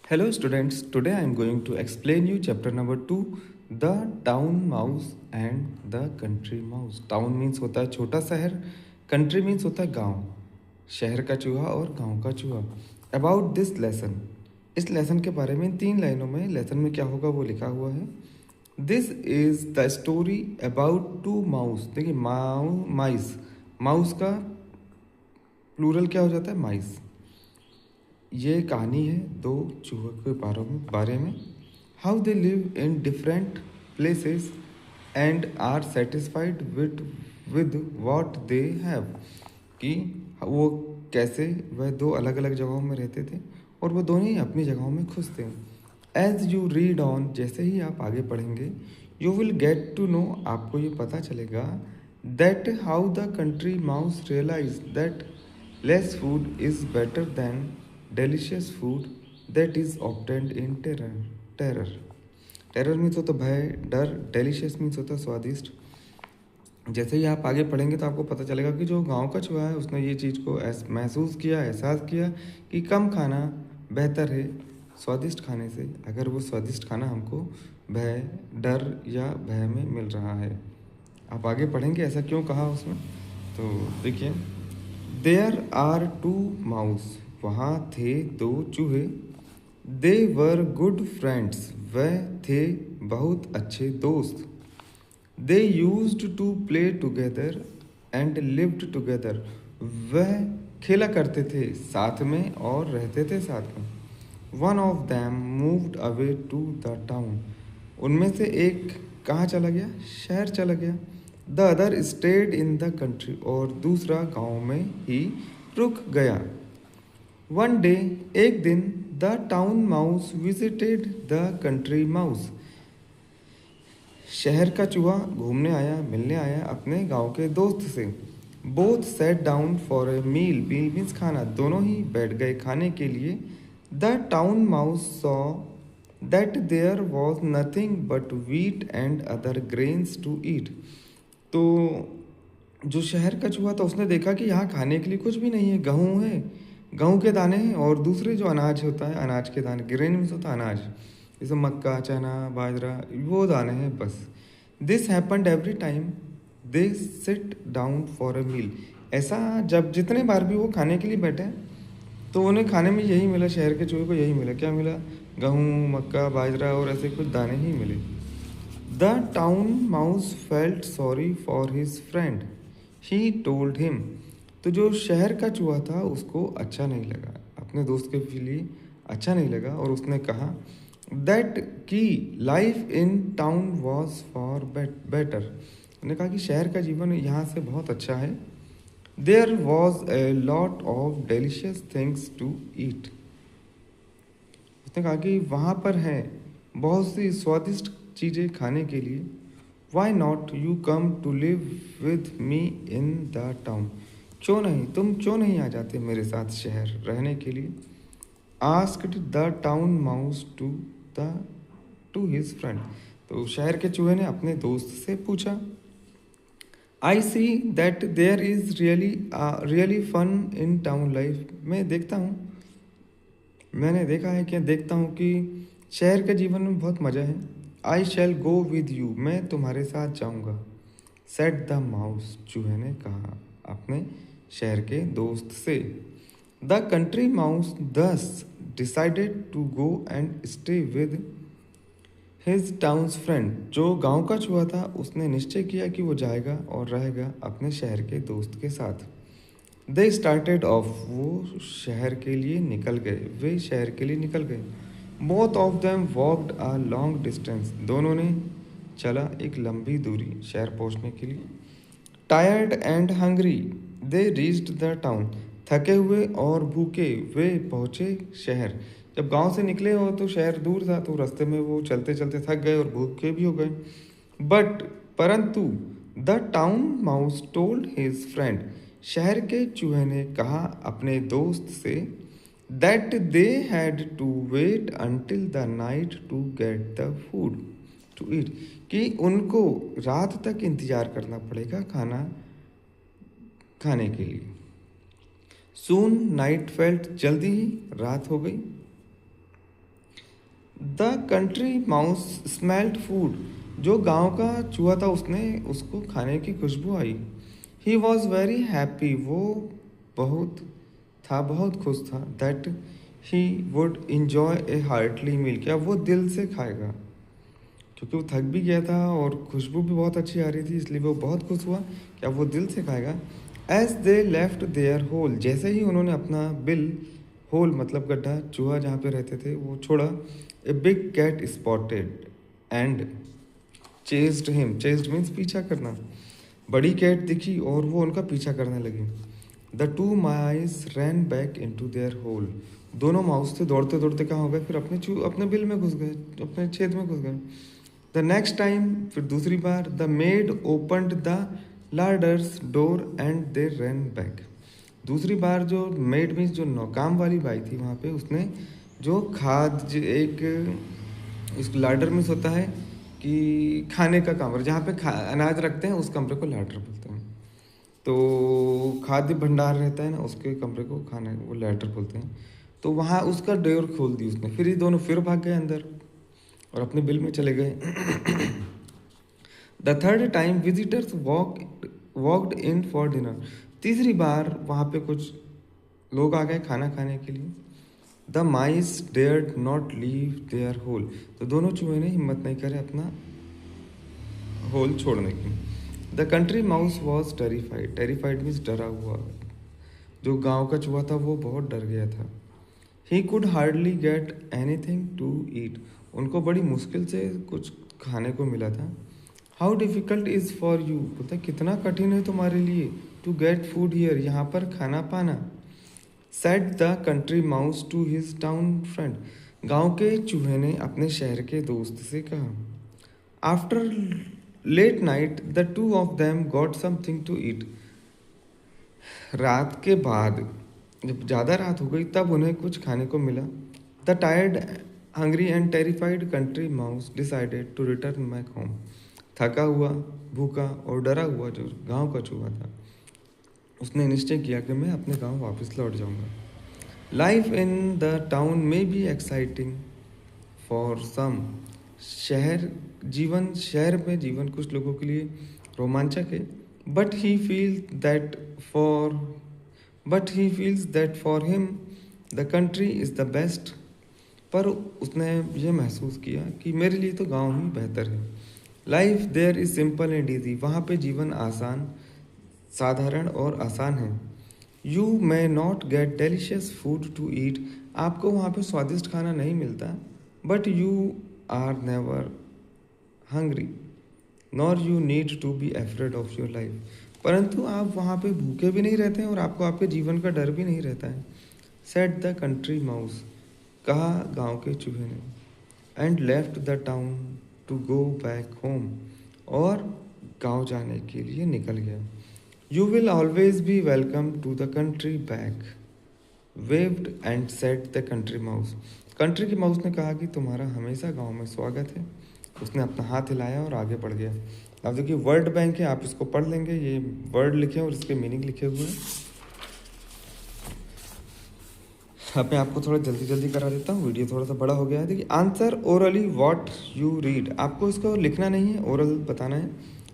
Hello students, today I am going to explain you chapter number 2, the town mouse and the country mouse. Town means होता है छोटा शहर, country means होता है गांव, शहर का चूहा और गांव का चूहा. About this lesson, इस लेसन के बारे में 3 लाइनों में लेसन में क्या होगा वो लिखा हुआ है. This is the story about 2 mouse. देखिए माउस का प्लूरल क्या हो जाता है, माइस. ये कहानी है 2 चूहों के बारे में. How they live in different places and are satisfied with what they have. कि वो कैसे वह 2 अलग अलग जगहों में रहते थे और वो दोनों ही अपनी जगहों में खुश थे. एज यू रीड ऑन, जैसे ही आप आगे पढ़ेंगे, you will get to know, आपको ये पता चलेगा that how the country mouse realise that less food is better than delicious food that is obtained in terror means होता भय, डर. डेलिशियस मीन्स होता स्वादिष्ट. जैसे ही आप आगे पढ़ेंगे तो आपको पता चलेगा कि जो गांव का चूहा है उसने ये चीज़ को महसूस किया, एहसास किया कि कम खाना बेहतर है स्वादिष्ट खाने से, अगर वो स्वादिष्ट खाना हमको भय, डर या भय में मिल रहा है. आप आगे पढ़ेंगे ऐसा क्यों कहा उसमें. तो देखिए, देयर आर 2 माउस, वहाँ थे 2 चूहे. दे वर गुड फ्रेंड्स, वह थे बहुत अच्छे दोस्त. They used to play together and lived together, वह खेला करते थे साथ में और रहते थे साथ में. One of them moved away to the town, उनमें से एक कहाँ चला गया, शहर चला गया. The other stayed in the country, और दूसरा गांव में ही रुक गया. वन डे, एक दिन, the town mouse visited the country mouse, शहर का चूहा घूमने आया, मिलने आया अपने गांव के दोस्त से. Both sat down for a meal, meal means खाना, दोनों ही बैठ गए खाने के लिए. The town mouse saw that there was nothing but wheat and other grains to eat. तो जो शहर का चूहा था उसने देखा कि यहाँ खाने के लिए कुछ भी नहीं है, गेहूँ है, गेहूँ के दाने हैं, और दूसरे जो अनाज होता है, अनाज के दाने, ग्रेन मीन्स होता है अनाज, जैसे मक्का, चना, बाजरा, वो दाने हैं बस. This happened every time they sit down for a meal. ऐसा जब जितने बार भी वो खाने के लिए बैठे तो उन्हें खाने में यही मिला, शहर के चूहे को यही मिला. क्या मिला, गेहूँ, मक्का, बाजरा और ऐसे कुछ दाने ही मिले. The town mouse felt sorry for his friend, he told him. तो जो शहर का चूहा था उसको अच्छा नहीं लगा, अपने दोस्त के लिए अच्छा नहीं लगा, और उसने कहा दैट की life in town was for better. उसने कहा कि शहर का जीवन यहाँ से बहुत अच्छा है. There was a lot of delicious things to eat. उसने कहा कि वहाँ पर है बहुत सी स्वादिष्ट चीज़ें खाने के लिए. Why not you come to live with me in the town, क्यों नहीं, तुम क्यों नहीं आ जाते मेरे साथ शहर रहने के लिए. Asked the town mouse to his friend. तो शहर के चूहे ने अपने दोस्त से पूछा. I see that there is really fun in town life. मैंने देखा है कि देखता हूँ कि शहर के जीवन में बहुत मज़ा है. आई शैल गो विद यू, मैं तुम्हारे साथ जाऊँगा. सेट द माउस, चूहे ने कहा अपने शहर के दोस्त से. The country mouse thus decided to go and stay with his town's friend. जो गांव का चूहा था उसने निश्चय किया कि वो जाएगा और रहेगा अपने शहर के दोस्त के साथ. दे स्टार्टेड ऑफ, वो शहर के लिए निकल गए, वे शहर के लिए निकल गए. Both of them walked a long distance, दोनों ने चला एक लंबी दूरी शहर पहुंचने के लिए. Tired and hungry they reached the town, थके हुए और भूखे वे पहुँचे शहर. जब गांव से निकले हो तो शहर दूर था, तो रास्ते में वो चलते चलते थक गए और भूखे भी हो गए. परंतु the town mouse told his friend, शहर के चूहे ने कहा अपने दोस्त से that they had to wait until the night to get the food to eat, कि उनको रात तक इंतज़ार करना पड़ेगा खाना खाने के लिए. सून नाइट फेल्ट, जल्दी ही रात हो गई. The country mouse smelled food, जो गांव का चूहा था उसने उसको खाने की खुशबू आई। ही वॉज वेरी हैप्पी, वो बहुत खुश था। That he would enjoy a heartly meal, क्या वो दिल से खाएगा, क्योंकि वो थक भी गया था और खुशबू भी बहुत अच्छी आ रही थी, इसलिए वो बहुत खुश हुआ। क्या वो दिल से खाएगा। As they left their hole, जैसे ही उन्होंने अपना बिल, होल मतलब गड्ढा, चूहा जहाँ पे रहते थे वो छोड़ा, a big cat spotted and chased him. Chased means पीछा करना। बड़ी कैट दिखी और वो उनका पीछा करने लगी। The two mice ran back into their hole, दोनों माउस थे दौड़ते दौड़ते कहाँ हो गए, फिर अपने बिल में घुस गए, अपने छेद में घुस गए। द नेक्स्ट टाइम, फिर दूसरी बार, the maid opened the larder's door and they ran back. दूसरी बार जो मेड मीन्स जो नौकाम वाली बाई थी वहाँ पे, उसने जो एक उस लार्डर मीन्स होता है कि खाने का कमरा, जहाँ पे अनाज रखते हैं उस कमरे को लार्डर बोलते हैं। तो खाद्य भंडार रहता है ना, उसके कमरे को खाने वो लार्डर बोलते हैं। तो वहाँ उसका डोर खोल दी उसने, फिर ये दोनों फिर भाग गए अंदर और अपने बिल में चले गए। The third time visitors walked in for dinner, तीसरी बार वहाँ पे कुछ लोग आ गए खाना खाने के लिए। The mice dared not leave their hole, तो दोनों चूहे ने हिम्मत नहीं करे अपना होल छोड़ने की। The country mouse was terrified, terrified means डरा हुआ। जो गांव का चूहा था वो बहुत डर गया था। He could hardly get anything to eat, उनको बड़ी मुश्किल से कुछ खाने को मिला था। How difficult is for you, बोलता कितना कठिन है तुम्हारे लिए, टू गेट फूड हियर, यहाँ पर खाना पाना। Said the country mouse to his town friend, गांव के चूहे ने अपने शहर के दोस्त से कहा। After late night the two of them got something to eat, रात के बाद जब ज़्यादा रात हो गई तब उन्हें कुछ खाने को मिला। The tired hungry and terrified country mouse decided to return back home, थका हुआ, भूखा और डरा हुआ जो गांव का चूहा था, उसने निश्चय किया कि मैं अपने गांव वापस लौट जाऊंगा। लाइफ इन द टाउन में बी एक्साइटिंग फॉर सम, शहर में जीवन कुछ लोगों के लिए रोमांचक है। But he feel that for but he feels that for him the country is the best, पर उसने ये महसूस किया कि मेरे लिए तो गांव ही बेहतर है। Life there is simple and easy, वहाँ पे जीवन आसान, साधारण और आसान है। You may not get delicious food to eat, आपको वहाँ पे स्वादिष्ट खाना नहीं मिलता। But you are never hungry nor you need to be afraid of your life, परंतु आप वहाँ पे भूखे भी नहीं रहते हैं और आपको आपके जीवन का डर भी नहीं रहता है। सेड द कंट्री माउस, कहा गांव के चूहे ने। And left the town to go back home, और गांव जाने के लिए निकल गया। You will always be welcome to the country back, waved and said the country mouse, country के माउस ने कहा कि तुम्हारा हमेशा गांव में स्वागत है। उसने अपना हाथ हिलाया और आगे बढ़ गया। अब देखिए वर्ड बैंक है, आप इसको पढ़ लेंगे, ये वर्ड लिखे और इसके मीनिंग लिखे हुए हैं। अब मैं आपको थोड़ा जल्दी जल्दी करा देता हूँ, वीडियो थोड़ा सा बड़ा हो गया है। देखिए answer orally what you read, आपको इसको लिखना नहीं है, ओरल बताना है।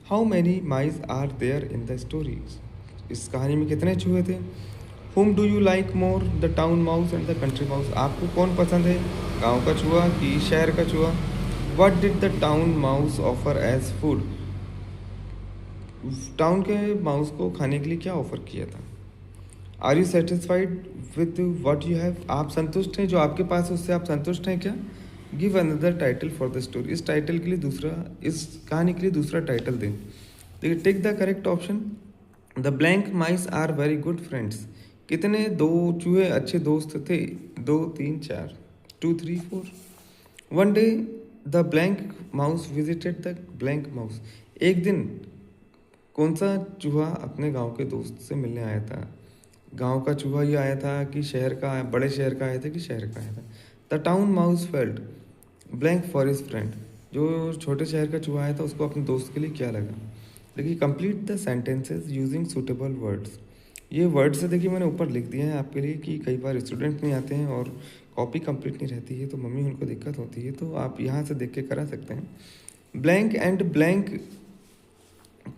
How many mice are there in the story, इस कहानी में कितने चूहे थे। Whom do you like more, the town mouse and the country mouse, आपको कौन पसंद है, गाँव का चूहा कि शहर का चूहा। What did the town mouse offer as food, town के माउस को खाने के लिए क्या ऑफर किया था। Are you satisfied with what you have, आप संतुष्ट हैं जो आपके पास है उससे आप संतुष्ट हैं क्या। Give another title for the story, इस टाइटल के लिए दूसरा, इस कहानी के लिए दूसरा टाइटल दें। देखिए take the correct option. The blank mice are very good friends, कितने दो चूहे अच्छे दोस्त थे, 2 3 4, 2 3 4। One day the blank mouse visited the blank mouse, एक दिन कौन सा चूहा अपने गांव के दोस्त से मिलने आया था। गांव का चूहा ये आया था कि शहर का, बड़े शहर का आया था कि शहर का आया था। The town mouse felt blank for his friend, जो छोटे शहर का चूहा आया था उसको अपने दोस्त के लिए क्या लगा। देखिए complete the sentences using suitable words, ये वर्ड से देखिए मैंने ऊपर लिख दिया है आपके लिए कि कई बार स्टूडेंट नहीं आते हैं और कॉपी कंप्लीट नहीं रहती है तो मम्मी उनको दिक्कत होती है, तो आप यहाँ से देख के करा सकते हैं। Blank and blank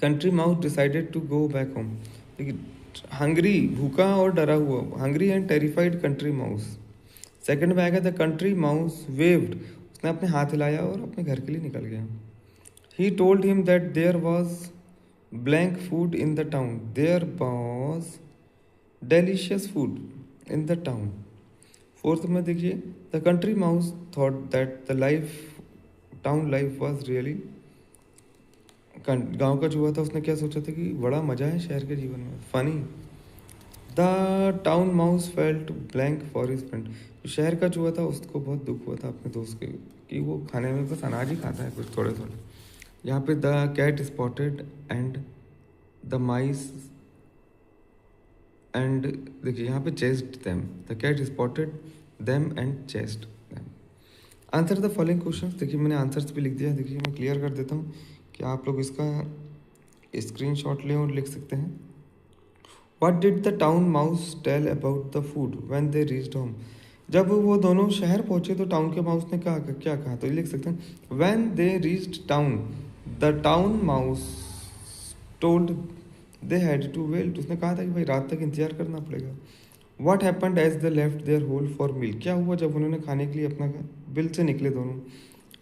country mouse decided to go back home. देखिए हंगरी भूखा और डरा हुआ, hungry and terrified country mouse. Second में आएगा द कंट्री माउस वेव्ड, उसने अपने हाथ हिलाया और अपने घर के लिए निकल गया। He told him that there was blank food in the town, there was delicious food in the town. Fourth में देखिए the country mouse thought that the life town life was really, गांव का चूहा था उसने क्या सोचा था कि बड़ा मजा है शहर के जीवन में, funny. The town mouse felt blank for his friend, जो शहर का चूहा था उसको बहुत दुख हुआ था अपने दोस्त के कि वो खाने में बस अनाज ही खाता है कुछ थोड़े थोड़े। यहाँ पे the cat spotted and the mice and देखिए यहाँ पे chased them, the cat spotted them and chased them. Answer the following question, देखिए मैंने आंसर्स भी लिख दिया, देखिए मैं क्लियर कर देता हूँ कि आप लोग इसका स्क्रीनशॉट लें और लिख सकते हैं। What did the town mouse tell about the food when they reached home? जब वो दोनों शहर पहुंचे तो टाउन के माउस ने कहा क्या कहा, तो ये लिख सकते हैं when they reached town the town mouse told they had to wait, उसने कहा था कि भाई रात तक इंतजार करना पड़ेगा। What happened as they left their hole for meal? क्या हुआ जब उन्होंने खाने के लिए अपना बिल से निकले दोनों।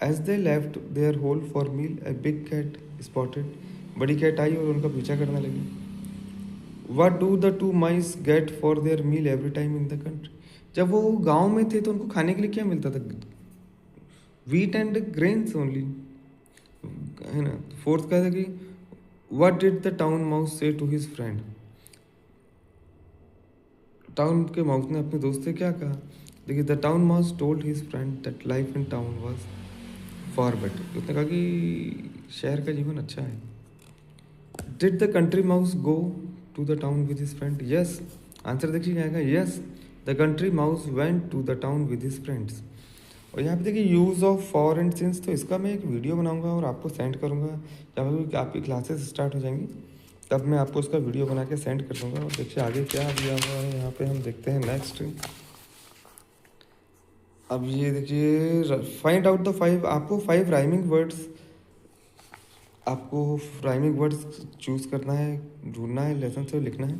As they left their hole for meal a big cat spotted, बड़ी कैट आई और उनका पीछा करने लगी। What do the two mice get for their meal every time in the country? जब वो गांव में थे तो उनको खाने के लिए क्या मिलता था, wheat and grains only, है ना। फोर्थ का था कि what did the town mouse say to his friend? Town के माउस ने अपने दोस्त से क्या कहा, देखिए the town mouse told his friend that life in town was for better, उसने कहा कि शहर का जीवन अच्छा है। Did the country mouse go to the town with his friend? Yes, answer देखिए क्या आएगा, yes the country mouse went to the town with his friends. और यहाँ पे देखिए use of for and since, तो इसका मैं एक वीडियो बनाऊंगा और आपको सेंड करूंगा जब आपकी क्लासेस स्टार्ट हो जाएंगी तब मैं आपको उसका वीडियो बना के सेंड कर दूंगा। और देखिए आगे क्या दिया हुआ है यहाँ पे, हम देखते हैं नेक्स्ट। अब ये देखिए फाइंड आउट द 5, आपको 5 राइमिंग वर्ड्स, आपको राइमिंग वर्ड्स चूज करना है, ढूंढना है, लेसन से लिखना है।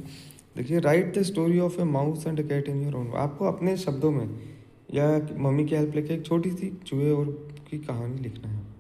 देखिए write the story of a mouse and cat in your own, आपको अपने शब्दों में या मम्मी की हेल्प लेके एक छोटी सी चूहे और की कहानी लिखना है।